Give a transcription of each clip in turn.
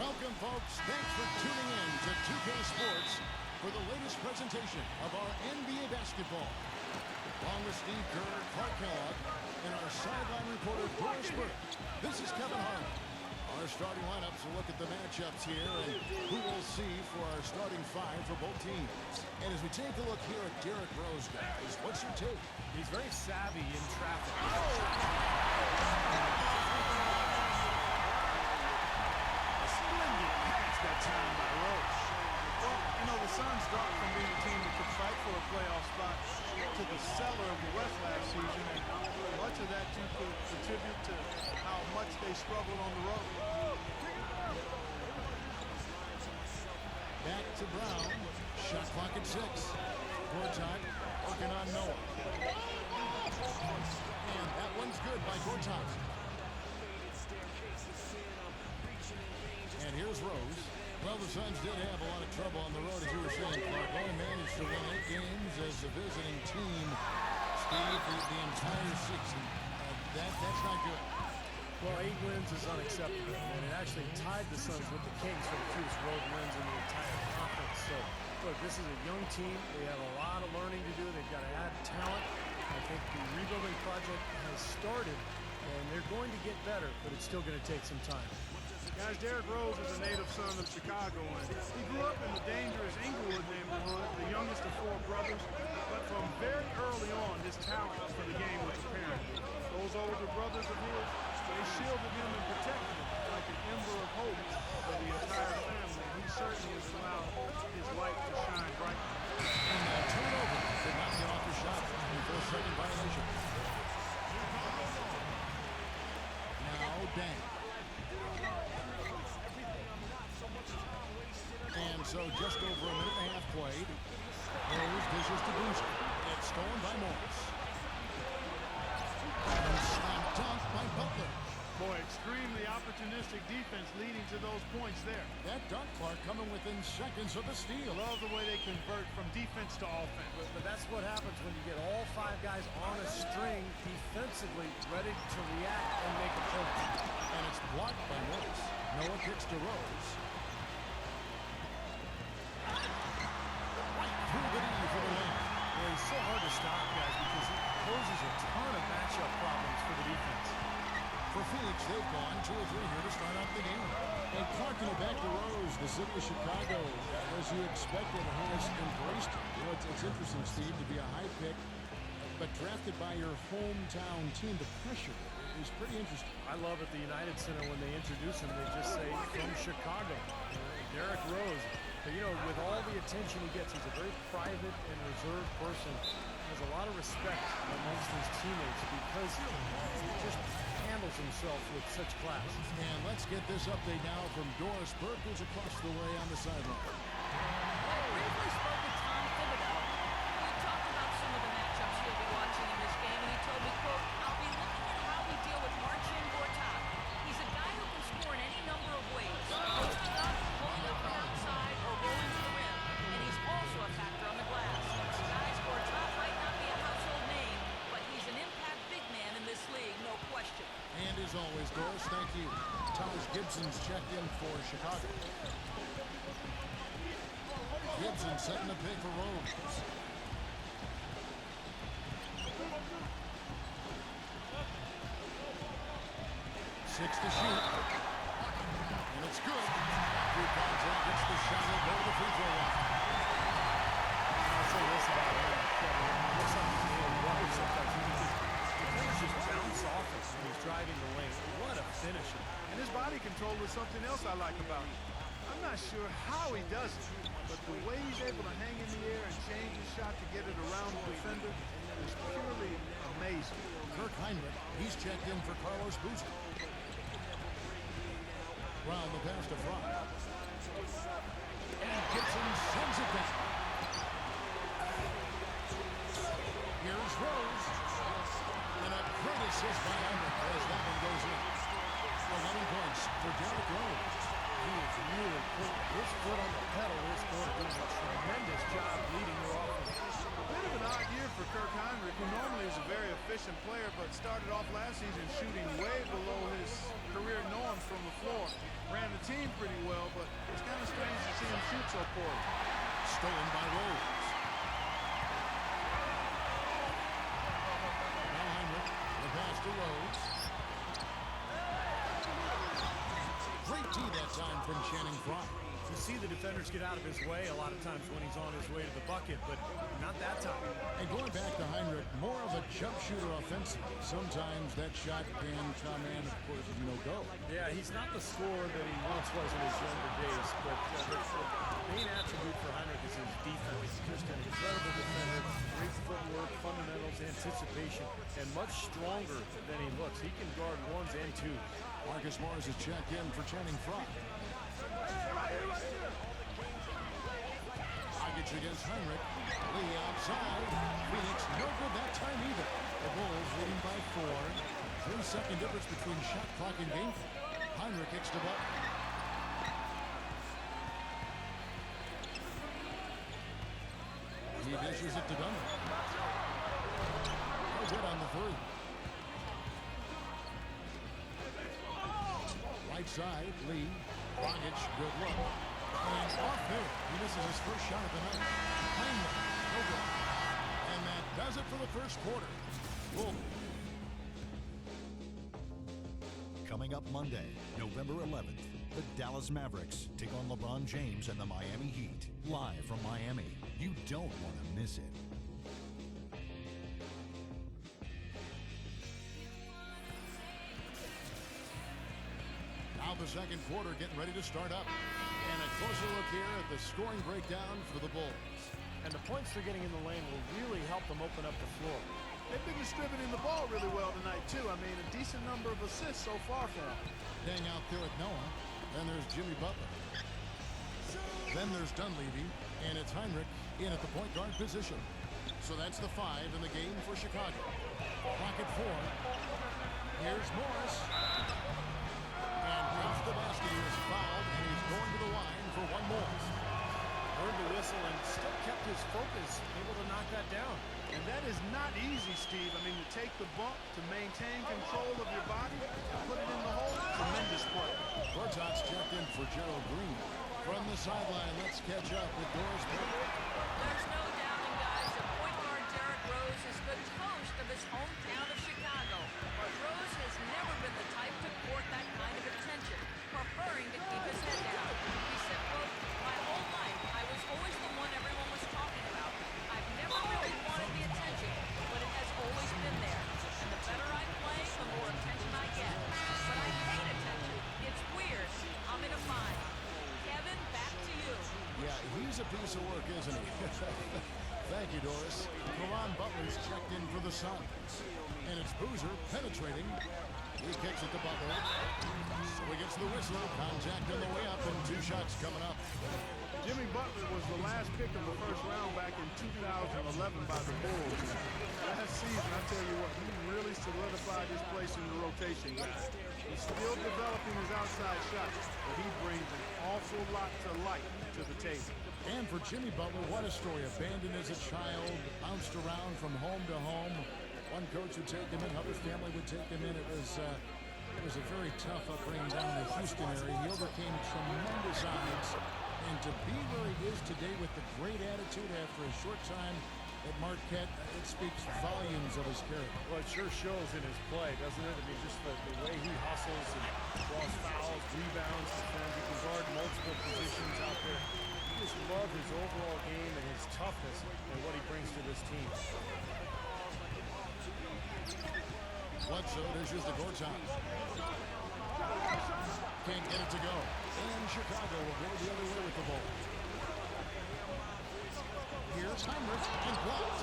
Welcome, folks. Thanks for tuning in to 2K Sports for the latest presentation of our NBA basketball. Along with Steve Kerr, Clark Kellogg, and our sideline reporter, Doris Burke, this is Kevin Harlan. Our starting lineups will look at the matchups here and who we'll see for our starting five for both teams. And as we take a look here at Derrick Rose, guys, what's your take? He's very savvy in traffic. That time by Rose. Well, you know, the Suns dropped from being a team that could fight for a playoff spot to the cellar of the West last season, and much of that you could attribute to how much they struggled on the road. Back to Brown. Shot clock at 6. Gortat working on Noah. And that one's good by Gortat. And here's Rose. Well, the Suns did have a lot of trouble on the road, as you were saying, Clark. Only managed to win 8 games as a visiting team, Steve, the entire season. That's not good. Well, 8 wins is unacceptable, and it actually tied the Suns with the Kings for the fewest road wins in the entire conference. So, look, this is a young team. They have a lot of learning to do. They've got to add talent. I think the rebuilding project has started, and they're going to get better, but it's still going to take some time. Guys, Derrick Rose is a native son of Chicago, and he grew up in the dangerous Inglewood neighborhood, the youngest of 4 brothers. But from very early on, his talent for the game was apparent. Those older brothers of his, they shielded him and protected him like an ember of hope for the entire family. He certainly has allowed his light to shine brightly. And that turnover did not get off the shot before second violation. Now, Dang. And so just over a minute and a half played. Rose dishes to Bledsoe. It's stolen by Morris. And slam dunk by Butler. Boy, extremely opportunistic defense leading to those points there. That dunk, Clark, coming within seconds of the steal. Love the way they convert from defense to offense. But that's what happens when you get all 5 guys on a string defensively, ready to react and make a point. And it's blocked by Morris. Noah kicks to Rose. Right through the knee for the win. Well, he's so hard to stop, guys, because he poses a ton of matchup problems for the defense. For Phoenix, they've gone 2 or 3 here to start out the game. And Clark, back to Rose, the city of Chicago, as you expected, has embraced him. You know, it's interesting, Steve, to be a high pick, but drafted by your hometown team. The pressure is pretty interesting. I love at the United Center when they introduce him, they just say, from Chicago. Derrick Rose. But, you know, with all the attention he gets, he's a very private and reserved person. Has a lot of respect amongst his teammates because he just handles himself with such class. And let's get this update now from Doris Burke, who's across the way on the sideline. I briefly spoke with Tom Thibodeau. We talked about some of the matchups he'll be watching in this game, and he told me, quote, I'll be looking at how we deal with Marcin Gortat. He's a guy who can score in any number of ways. Posting up, pulling up from outside, or rolling to the rim. And he's also a factor on the glass. Guys, Gortat might not be a household name, but he's an impact big man in this league, no question. And as always, Doris, thank you. Thomas Gibson's checked in for Chicago. Gibson setting the pick for Rose. 6 to shoot. And it's good. Drew Contact gets the shot. He'll go to the free throw line. I'll say this about him, Kevin. It looks like he's able to run sometimes. The players just bounce off him when he's driving the lane. What a finisher. And his body control is something else I like about him. I'm not sure how he does it, but the way he's able to hang in the air and change his shot to get it around the defender is purely amazing. Kirk Heinrich, he's checked in for Carlos Boozer. Brown the pass to Fry. And Gibson sends it back. Here's Rose. And a great assist by Heinrich as that one goes in. 11 points for Derrick Rose. He is really put his foot on the pedal this quarter, doing a tremendous job leading their offense. A bit of an odd year for Kirk Heinrich, who normally is a very efficient player, but started off last season shooting way below his career norms from a floor. Ran the team pretty well, but it's kind of strange to see him shoot so poorly. Stolen by Rose. Now Heinrich, the pass to Rose. Great tee that time from Channing Frye. You see the defenders get out of his way a lot of times when he's on his way to the bucket, but not that time. And going back to Heinrich, more of a jump shooter offensively. Sometimes that shot can come in, of course, no go. Yeah, he's not the scorer that he once was in his younger days, but the main attribute for Heinrich is his defense. Just an incredible defender, great footwork, fundamentals, anticipation, and much stronger than he looks. He can guard ones and twos. Marcus Morris is checked in for Channing Frye. Dragic against Heinrich. Lee outside. Phoenix no good that time either. The Bulls leading by 4. 3-second difference between shot clock and game. Heinrich kicks to Butler. He dishes it to Dunn. No good on the three. Right side, Lee. Dragic, good look. And off there, he misses his first shot of the night. Heinrich, no good. And that does it for the first quarter. Bull. Coming up Monday, November 11th, the Dallas Mavericks take on LeBron James and the Miami Heat. Live from Miami. You don't want to miss it. Now the second quarter getting ready to start up. And a closer look here at the scoring breakdown for the Bulls. And the points they're getting in the lane will really help them open up the floor. They've been distributing the ball really well tonight, too. I mean, a decent number of assists so far for them. Hang out there with Noah. Then there's Jimmy Butler. Then there's Dunleavy. And it's Heinrich in at the point guard position. So that's the 5 in the game for Chicago. Clock at 4. Here's Morris. And off the basket, he was fouled, and he's going to the line for one more. Heard the whistle and still kept his focus, able to knock that down. And that is not easy, Steve. I mean, to take the bump, to maintain control of your body, to put it in the hole, tremendous play. Gortat's checked in for Gerald Green. From the sideline, let's catch up with Doris Burke. There's no doubting, guys, that point guard Derrick Rose is the toast of his hometown of Chicago. But Rose has never been the type to court that kind of attention, preferring to keep his head down. He said, quote, "My whole life, I was always the one everyone was talking about. I've never really wanted the attention, but it has always been there. And the better I play, the more attention I get. But I hate attention. It's weird. I'm in a bind." Kevin, back to you. Yeah, he's a piece of work, isn't he? Thank you, Doris. Goran Butler's checked in for the Suns. And it's Boozer penetrating. He kicks it to Butler. So he gets the whistle. Contact on the way up, and 2 shots coming up. Jimmy Butler was the last pick of the first round back in 2011 by the Bulls. Last season, I tell you what, he really solidified his place in the rotation, guys. He's still developing his outside shot, but he brings an awful lot to light to the table. And for Jimmy Butler, what a story. Abandoned as a child, bounced around from home to home. One coach would take him in, other family would take him in. It was a very tough upbringing down in the Houston area. He overcame tremendous odds. And to be where he is today with the great attitude after a short time at Marquette, it speaks volumes of his character. Well, it sure shows in his play, doesn't it? I mean, just the way he hustles and draws fouls, rebounds, defends. He can guard multiple positions out there. You just love his overall game and his toughness and what he brings to this team. Bledsoe dishes to Gortat. Can't get it to go. And Chicago will go the other way with the ball. Here's Heinrich and blocked.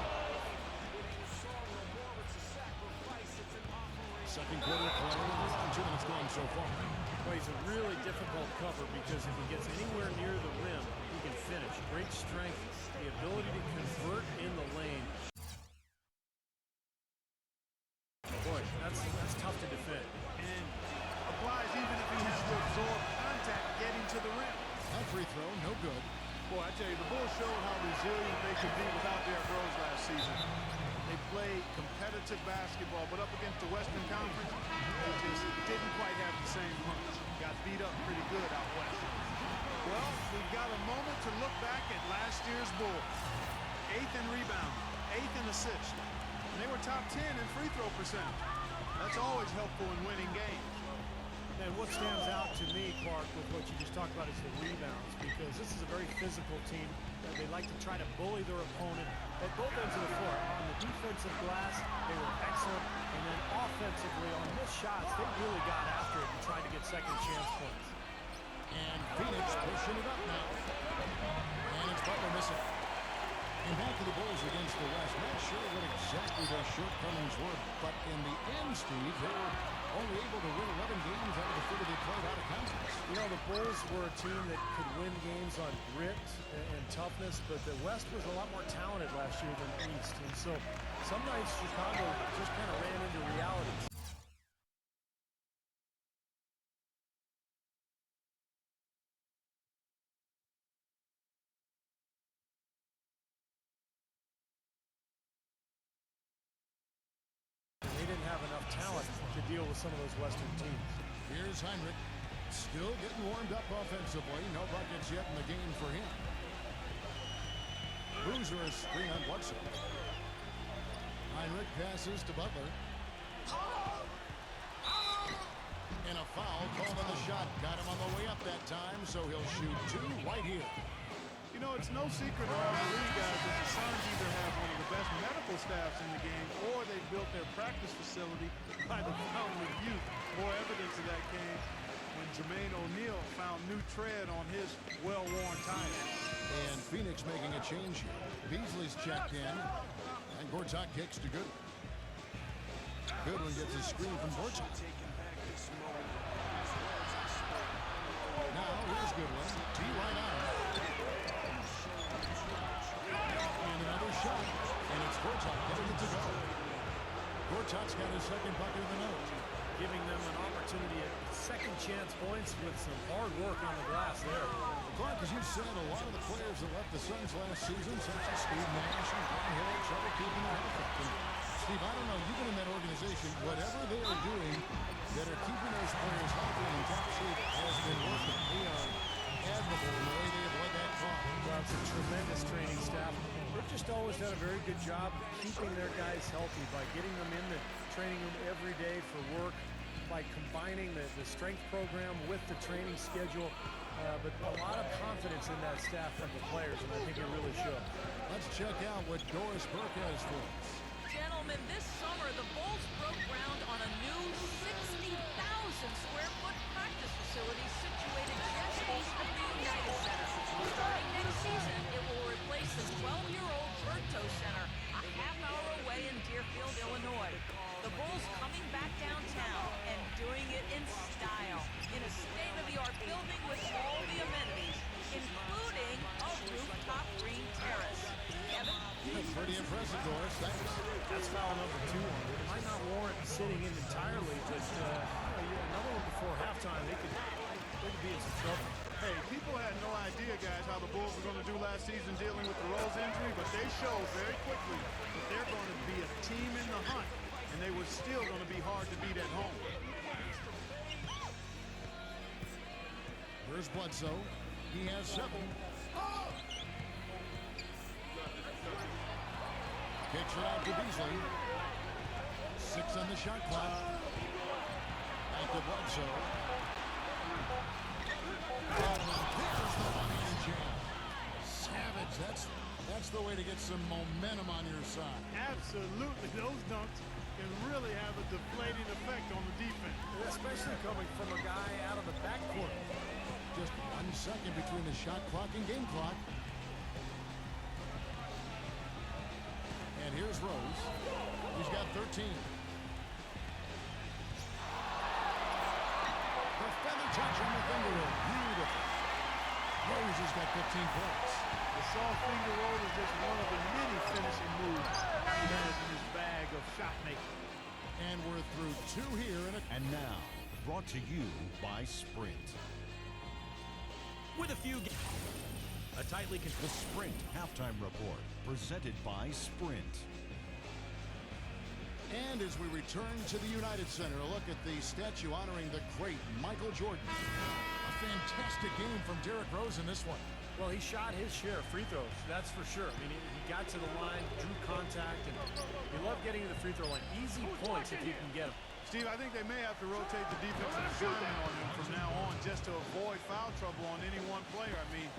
Second quarter play. 2 minutes gone so far. Well, he's a really difficult cover because if he gets anywhere near the rim, he can finish. Great strength, the ability to convert in the lane. Boy, that's tough to defend. And applies even if he has to absorb contact getting to the rim. That free throw, no good. Boy, I tell you, the Bulls showed how resilient they could be without Derrick Rose last season. They played competitive basketball, but up against the Western Conference, they just didn't quite have the same punch. Got beat beat up pretty good out west. Well, we've got a moment to look back at last year's Bulls. 8th in rebounding, 8th in assists. And they were top 10 in free throw percentage. That's always helpful in winning games. And what stands out to me, Clark, with what you just talked about is the rebounds, because this is a very physical team. They like to try to bully their opponent at both ends of the floor. On the defensive glass, they were excellent. And then offensively, on missed shots, they really got after it and tried to get second chance points. And Phoenix pushing it up now. And it's Butler missing. And back to the Bulls against the West. Not sure what exactly their shortcomings were, but in the end, Steve, they were only able to win 11 games out of the 30 they played out of conference. You know, the Bulls were a team that could win games on grit and toughness, but the West was a lot more talented last year than the East. And so some nights Chicago just kind of ran into reality. They didn't have enough talent to deal with some of those Western teams. Here's Heinrich, still getting warmed up offensively. No buckets yet in the game for him. Boozer is screen on Bledsoe. Heinrich passes to Butler. And a foul called on the shot. Got him on the way up that time, so he'll shoot two right here. You know, it's no secret around the league, guys, that the Suns either have one of the best medical staffs in the game or they've built their practice facility by the fountain of youth. More evidence of that came when Jermaine O'Neal found new tread on his well-worn tires. And Phoenix making a change here. Beasley's checked in, and Gortat kicks to Goodwin. Goodwin gets a screen from Gortat. Now, here's Goodwin. T right on. And another shot, and it's Gortat getting it to go. Gortat's got his second bucket of the night, Giving them an opportunity at second chance points with some hard work on the glass there. Clark, as you said, a lot of the players that left the Suns last season, such as Steve Nash and Don Hill, trouble keeping their health up. And Steve, I don't know, you've been in that organization. Whatever they are doing that are keeping those players healthy and in top shape has been working. They are admirable in the way they have led that club. Well, it's a tremendous training staff. They've just always done a very good job keeping their guys healthy by getting them in the training room every day for work, by combining the strength program with the training schedule. But a lot of confidence in that staff from the players, and I think it really shows. Let's check out what Doris Burke has for us. Gentlemen, this summer the Bulls broke ground on a new 60,000 square foot practice facility situated just east of the United Center. Starting next season, it will replace the 12-year-old Bledsoe Center a half hour away in Deerfield, Illinois. The Bulls coming back downtown and doing it in style, in a state-of-the-art building with all the amenities, including a rooftop green terrace. Kevin? Pretty impressive, Doris. Thanks. That's foul number 2. It might not warrant sitting in entirely, but another one before halftime, they could be in some trouble. Hey, people had no idea, guys, how the Bulls were going to do last season dealing with the Rose injury, but they showed very quickly that they're going to be a team in the hunt, and they were still going to be hard to beat at home. Here's Bledsoe. He has 7. Kicks it out to Beasley. 6 on the shot clock. Back to Bledsoe. Oh, there's the one-hand jam. Savage. That's the way to get some momentum on your side. Absolutely. Those dunks can really have a deflating effect on the defense. Especially coming from a guy out of the backcourt. Just 1 second between the shot clock and game clock. And here's Rose. He's got 13. The feather touch on the finger roll. Beautiful. Rose has got 15 points. The soft finger roll is just one of the many finishing moves he has in his bag of shot making. And we're through 2 here. And now, brought to you by Sprint. With a few a tightly The Sprint Halftime Report, presented by Sprint. And as we return to the United Center, a look at the statue honoring the great Michael Jordan. A fantastic game from Derrick Rose in this one. Well, he shot his share of free throws, that's for sure. I mean, he got to the line, drew contact, and you love getting to the free throw line. Easy points if you can get them. Steve, I think they may have to rotate the defensive assignment on him from now on just to avoid foul trouble on any one player. I mean,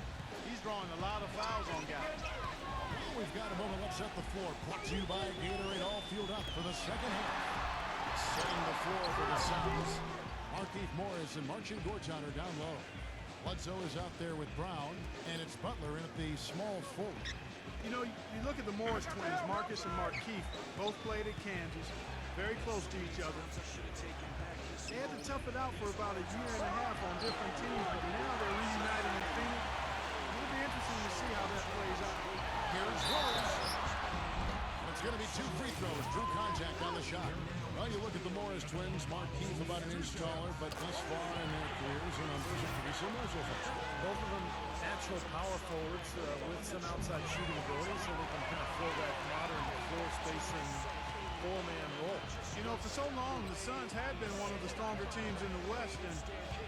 he's drawing a lot of fouls on guys. We've got a moment. Let's set the floor. Brought to you by Gatorade. All fueled up for the second half. Setting the floor for the Suns. Markieff Morris and Marcin Gortat are down low. Bledsoe is out there with Brown, and it's Butler in at the small forward. You know, you look at the Morris twins, Marcus and Markieff, both played at Kansas, very close to each other. They had to tough it out for about a year and a half on different teams, but now they're reunited in Phoenix. It'll be interesting to see how that plays out. Here's Rose. It's going to be 2 free throws. Drew contact on the shot. Well, you look at the Morris twins. Markieff about an inch taller, but thus far in their careers, the numbers are pretty similar so far. Both of them natural power forwards with some outside shooting ability, so they can kind of fill that modern floor spacing four-man role. You know, for so long, the Suns had been one of the stronger teams in the West and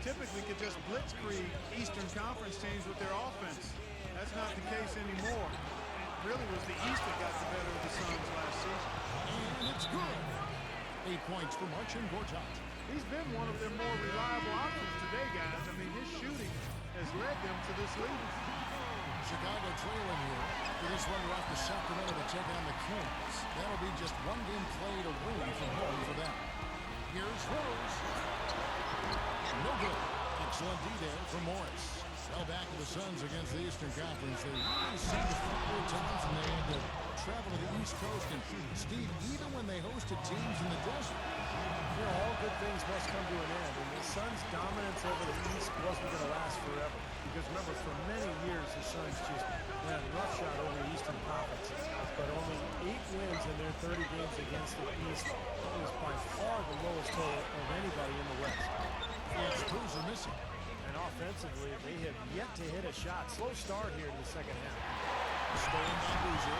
typically could just blitzkrieg Eastern Conference teams with their offense. That's not the case anymore. It really was the East that got the better of the Suns last season. And it's good. 8 points for Marcin Gortat. He's been one of their more reliable options today, guys. I mean, his shooting has led them to this lead. Chicago trailing here. After this one, we're off to Sacramento to take on the Kings. That'll be just 1 game played away from home for them. Here's Rose. No good. Excellent D there for Morris. Well, back to the Suns against the Eastern Conference. They really seemed to fall times, and they had to travel to the East Coast. And Steve, even when they hosted teams in the desert, You know, all good things must come to an end, and the Suns' dominance over the East wasn't going to last forever. Because remember, for many years, the Suns just ran roughshod over the Eastern Conference. But only 8 wins in their 30 games against the East. It was by far the lowest total of anybody in the West. and screws are missing. And offensively, they have yet to hit a shot. Slow start here in the second half. Stolen by Boozer.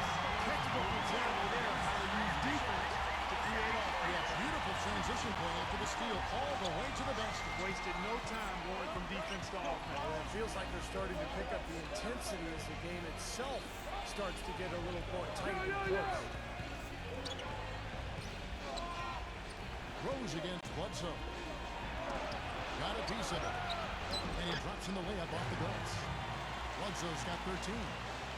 Textbook example there of how to use defense to create offense. Yeah, beautiful transition play after the steal all the way to the basket. Wasted no time going from defense to offense. Well, it feels like they're starting to pick up the intensity as the game itself starts to get a little more tight and close. Rose against Bledsoe. Got a piece of it. And he drops in the layup off the glass. Bledsoe's got 13.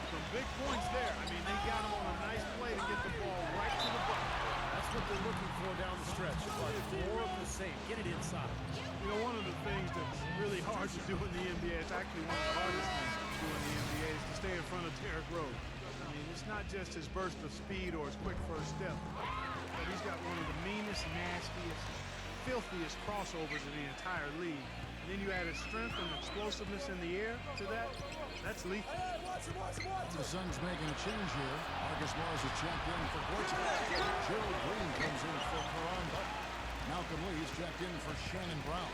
Some big points there. I mean, they got him on a nice play to get the ball right to the bucket. That's what they're looking for down the stretch. More of the same. Get it inside. You know, one of the things that's really hard to do in the NBA, it's actually one of the hardest things to do in the NBA, is to stay in front of Derrick Rose. I mean, it's not just his burst of speed or his quick first step, but he's got one of the meanest, nastiest, filthiest crossovers in the entire league. And then you add his strength and explosiveness in the air to that, that's lethal. The Suns making a change here. Marcus Morris is checked in for Gortat. Gerald Green comes in for Goran Dragic. Malcolm Lee is checked in for Shannon Brown.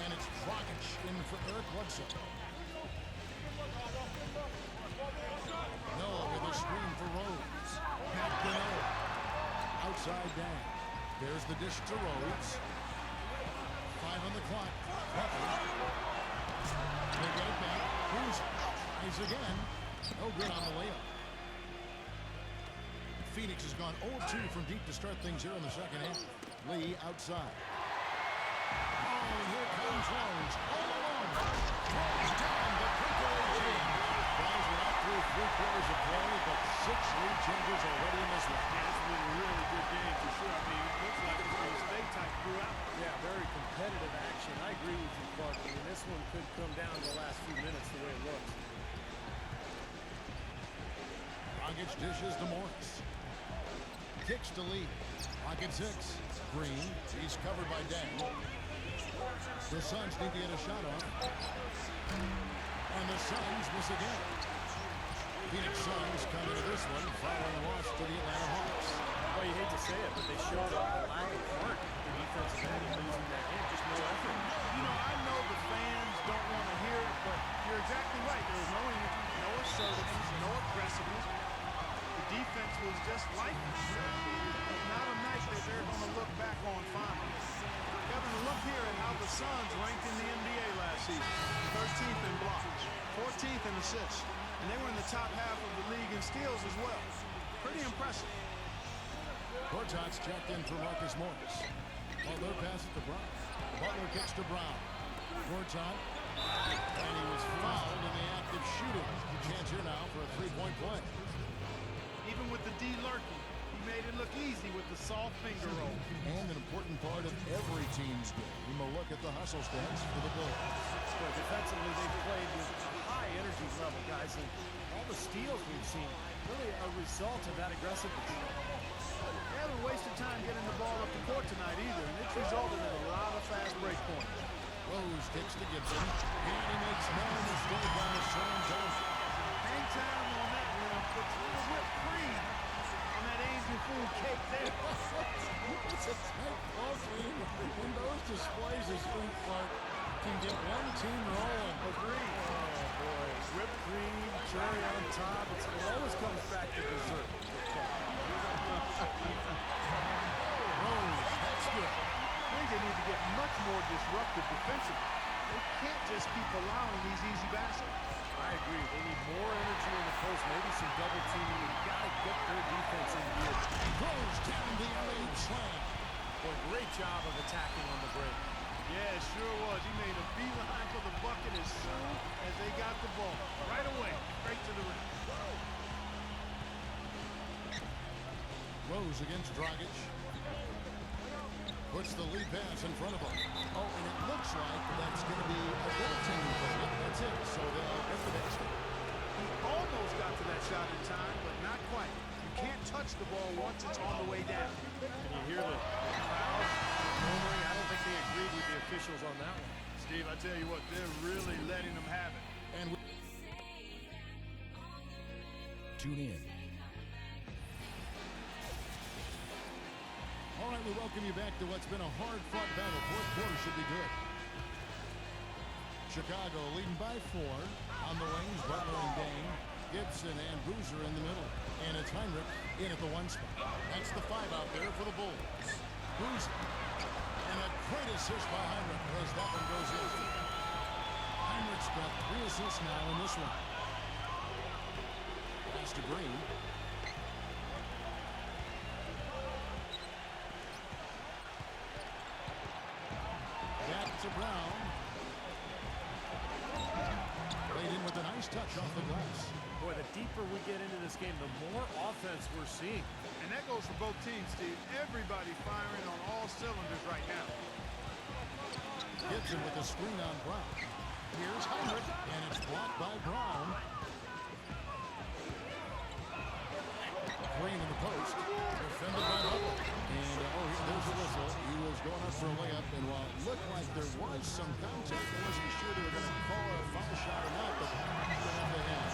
And it's Dragic in for Eric Bledsoe. Noah with a screen for Rose. Back to Noah. Outside down. There's the dish to Rose. 5 on the clock. They get it back. Who's tries again. No good on the layup. Phoenix has gone 0-2 from deep to start things here in the second half. Lee outside. Oh, and here comes Rose. All alone. Throws down the breakaway team. Guys, we're not through 3 quarters of play, but 6 lead changes already in this one. Yeah, it's been a really good game for sure. I mean, it looks like it's going to stay tight throughout. Yeah, very competitive action. I agree with you, Clark. I mean, this one could come down to the last few minutes the way it looks. Dragic dishes to Morris. Kicks to Lee. Pocket 6. Green. He's covered by Dang. The Suns need to get a shot on. And the Suns miss again. Phoenix Suns come into this one following a loss to the Atlanta Hawks. Well, you hate to say it, but they showed a lack of heart in defensive end in losing that game. Just no effort. You know, I know the fans don't want to hear it, but you're exactly right. There was no energy, no assertiveness, no aggressiveness. The defense was just lifeless. Not a night that Suns ranked in the NBA last season. 13th in blocks, 14th in assists. And they were in the top half of the league in steals as well. Pretty impressive. Gortat's checked in for Marcus Morris. Butler passes to Brown. Butler kicks to Brown. Gortat. And he was fouled in the act of shooting. Chance here now for a three-point play. Even with the D lurking, he made it look easy with the soft finger roll. And an important part of every team's game. A look at the hustle stats for the Bulls. So defensively, they've played with a high energy level, guys, and all the steals we've seen really a result of that aggressiveness. They haven't wasted time getting the ball up the court tonight either, and it's resulted in a lot of fast break points. Rose kicks to Gibson, and he makes no mistake on the slam dunk. Hang time on that one, but the whipped cream on that Asian food cake there. It's a tight ball game, and those displays of Sweet Clark can get one team rolling. Agreed. Oh, boy. Whipped cream, cherry on top. It always comes back to dessert. Rose, that's good. I think they need to get much more disruptive defensively. They can't just keep allowing these easy baskets. I agree. They need more energy in the post, maybe some double teaming. You've got to get their defense in gear. Throws down the alley slam. Boy, great job of attacking on the break. Yeah, it sure was. He made a beeline for the bucket as soon as they got the ball. Right away, straight to the rim. Rose against Dragic. Puts the lead pass in front of him. Oh, and it looks like that's going to be a goaltending play. That's it. So they'll get the basket. He almost got to that shot in time, but not quite. You can't touch the ball once it's on the way down. And you hear the crowd murmuring. I don't think they agreed with the officials on that one. Steve, I tell you what, they're really letting them have it. And Tune in. all right, we welcome you back to what's been a hard-fought battle. Fourth quarter should be good. Chicago leading by 4. On the wings, Butler and Dane. Gibson and Boozer in the middle. And it's Heinrich in at the 1 spot. That's the 5 out there for the Bulls. Boozer. And a great assist by Heinrich as that one goes in. Heinrich's got 3 assists now in this one. Pass to Green. Back to Brown. Laid in with a nice touch off the glass. Boy, the deeper we get into this game, the more offense we're seeing. And that goes for both teams, Steve. Everybody firing on all cylinders right now. Gibson with a screen on Brown. Here's Heinrich, and it's blocked by Brown. Green in the post. Defended by Butler. And, there's a whistle. He was going up for a layup, and while it looked like there was some contact, I wasn't sure they were going to call a foul shot or not, but they had.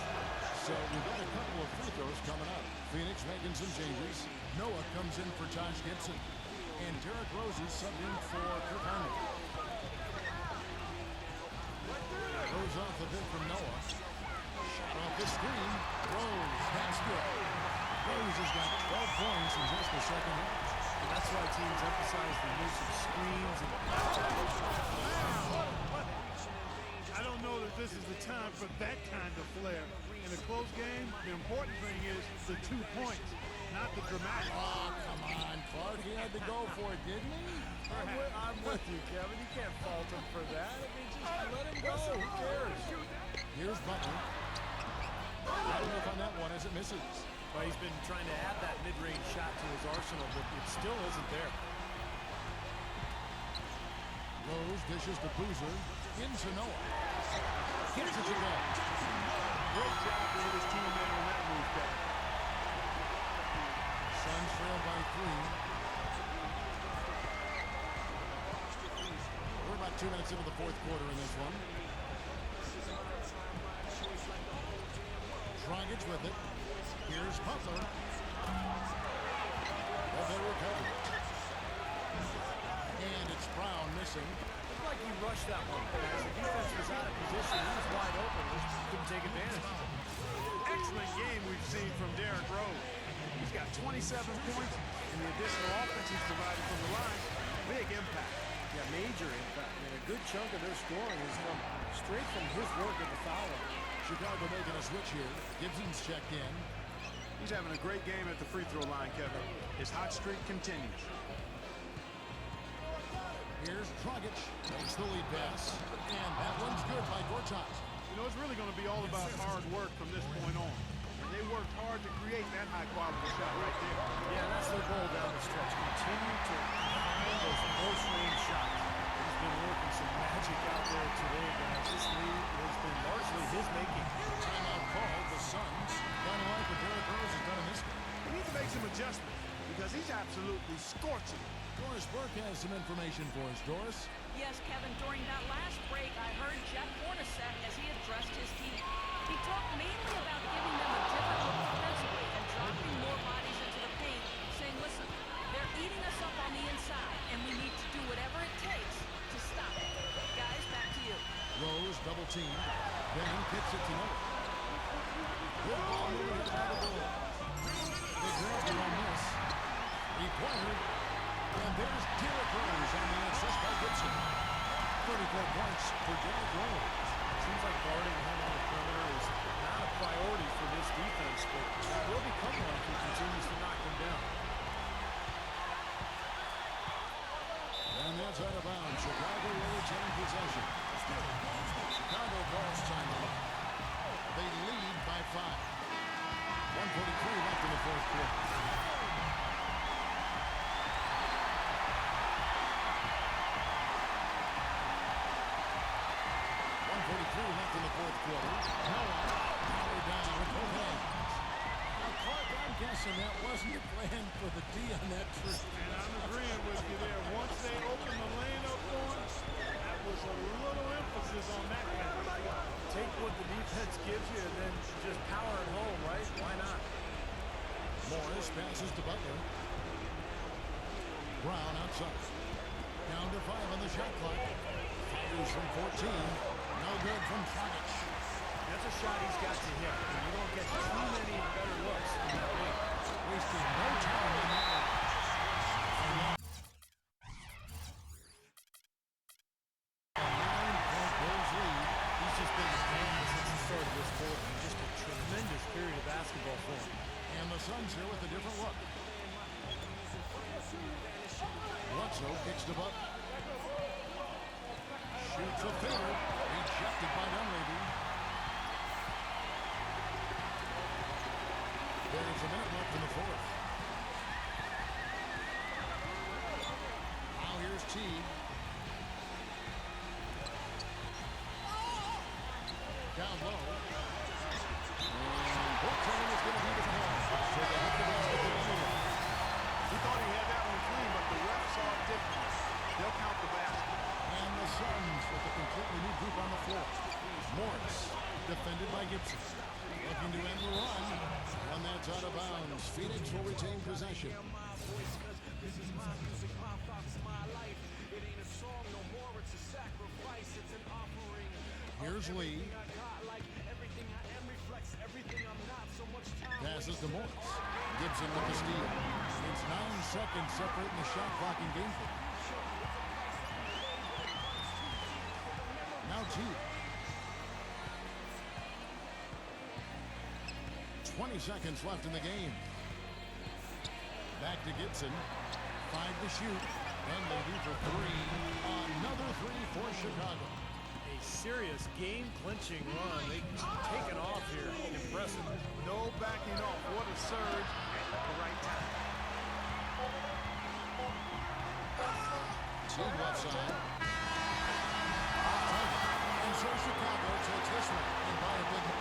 So we've got a couple of free throws coming up. Phoenix making some changes. Noah comes in for Taj Gibson. And Derrick Rose is subbed in for Kirk Heinrich. Rose off the bit from Noah. Shot off the screen. Rose, that's good. Rose has got 12 points in just the second half. And that's why teams emphasize the use of screens. I don't know that this is the time for that kind of flair. In a close game, the important thing is the 2 points, not the dramatic. Oh, come on, Clark. He had to go for it, didn't he? I'm with you, Kevin. You can't fault him for that. I mean, just let him go. Who cares? Here's Butler. Got to look on that one as it misses. Well, he's been trying to add that mid-range shot to his arsenal, but it still isn't there. Rose dishes to Boozer. Into Noah. Hits it again. Great job for his teammate on that move, Kevin. Suns trail by 3. We're about 2 minutes into the fourth quarter in this one. Dragic with it. Here's Butler. Well, they recover. And it's Brown missing. Looked like he rushed that one. As the defense was out of position, he was wide open. Just couldn't take advantage. Excellent game we've seen from Derrick Rose. He's got 27 points, and the additional offense he's provided from the line, big impact. Yeah, major impact. And a a good chunk of their scoring has come straight from his work at the foul line. Chicago making a switch here. Gibson's checked in. He's having a great game at the free throw line, Kevin. His hot streak continues. Here's Dragic. Takes the lead pass. And that one's good by Gortat. You know, it's really going to be all about hard work from this point on. And they worked hard to create that high-quality shot right there. Yeah, that's their goal down the stretch. Continue to find those close-range shots. He's been working some magic out there today, guys. This lead has been largely his making. Timeout called. The Suns don't like what Derrick Rose has done in this game. We need to make some adjustments because he's absolutely scorching. Doris Burke has some information for us. Doris? Yes, Kevin, during that last break, I heard Jeff Hornacek as he addressed his team. He talked mainly about giving them a different look defensively and dropping more bodies into the paint, saying, listen, they're eating us up on the inside, and we need to do whatever it takes to stop it. Guys, back to you. Rose double team. Then kicks it to Miller. Good ball moving by the Bulls. They grab it on this. He pointed. And there's Derrick Rose on the assist by Gibson. 34 points for Derrick Rose. Seems like guarding him on the perimeter is not a priority for this defense, but it will become one if he continues to knock them down. And that's out of bounds. Chicago will retain possession. Chicago calls timeout. They lead by 5. 1:43 left in the fourth quarter. Left in the fourth quarter. Noah powered down with both hands. Now, Clark, I'm guessing that wasn't your plan for the D on that tree. And I'm agreeing with you there. Once they opened the lane up for him, that was a little emphasis on that pass. Take what the defense gives you and then just power it home, right? Why not? Morris passes to Butler. Brown outside. Down to 5 on the shot clock. Fires from 14. No good from Dragic. That's a shot he's got to hit. And you don't get too many better looks in that lane. Wasting no time on that one. A 9-point Bulls lead. He's just been the man since the start of this quarter. Just a tremendous period of basketball for him. And the Suns here with a different look. Bledsoe kicks to Butler. Shoots a fader. Rejected by Dunleavy. There's a minute left in the fourth. Now here's Teague. Down low. And Brooklyn is going to be the call. So they have to basketball anyway. He thought he had that one clean, but the ref saw it differently. They'll count the basket. And the Suns with a completely new group on the floor. Morris, defended by Gibson. Looking to end the run. One that's out of bounds. Phoenix will retain possession. Here's Lee. Passes to Morris. Gibson with the steal. It's 9 seconds separating the shot clock and game clock. Now Teague. 20 seconds left in the game. Back to Gibson. 5 to shoot. Dunleavy for 3. Another 3 for Chicago. A serious game-clinching run. They've taken off here. Impressive. No backing off. What a surge at the right time. Teague left side. And so Chicago takes this one and by a big one.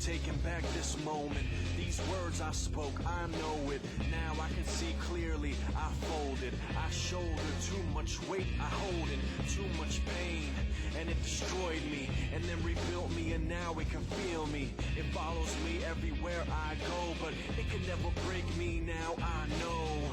taking back this moment. These words I spoke, I know it. Now I can see clearly. I folded, I shouldered too much weight. I hold in too much pain, and it destroyed me, and then rebuilt me, and now it can feel me. It follows me everywhere I go, but it can never break me. Now I know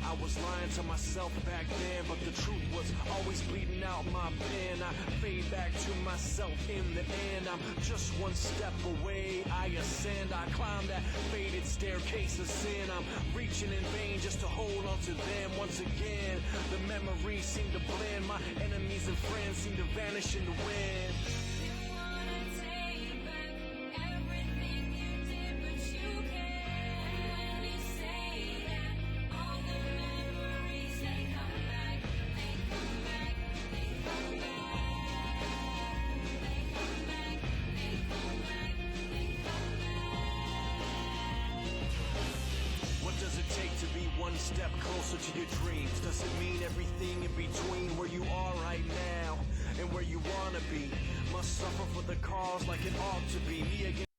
I was lying to myself back then, but the truth was always bleeding out my pen. I fade back to myself in the end. I'm just one step away. I ascend, I climb that faded staircase of sin. I'm reaching in vain just to hold on to them. Once again, the memories seem to blend. My enemies and friends seem to vanish in the wind. One step closer to your dreams. Does it mean everything in between where you are right now and where you wanna be? Must suffer for the cause like it ought to be. Me against